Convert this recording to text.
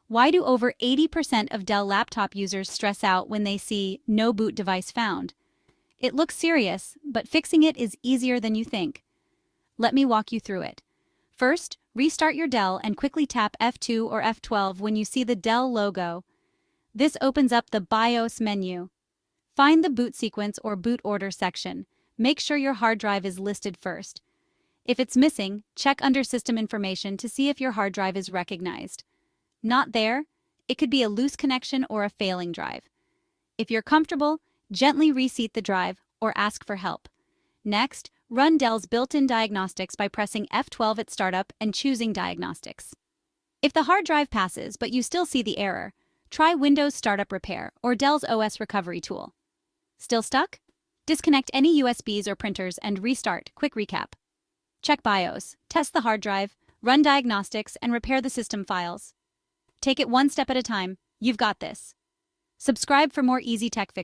Why do over 80% of Dell laptop users stress out when they see "no boot device found"? It looks serious, but fixing it is easier than you think. Let me walk you through it. First, restart your Dell and quickly tap F2 or F12 when you see the Dell logo. This opens up the BIOS menu. Find the boot sequence or boot order section. Make sure your hard drive is listed first. If it's missing, check under System Information to see if your hard drive is recognized. Not there? It could be a loose connection or a failing drive. If you're comfortable, gently reseat the drive or ask for help. Next, run Dell's built-in diagnostics by pressing F12 at startup and choosing Diagnostics. If the hard drive passes but you still see the error, try Windows Startup Repair or Dell's OS Recovery tool. Still stuck? Disconnect any USBs or printers and restart. Quick recap. Check BIOS, test the hard drive, run diagnostics, and repair the system files. Take it one step at a time. You've got this. Subscribe for more easy tech fixes.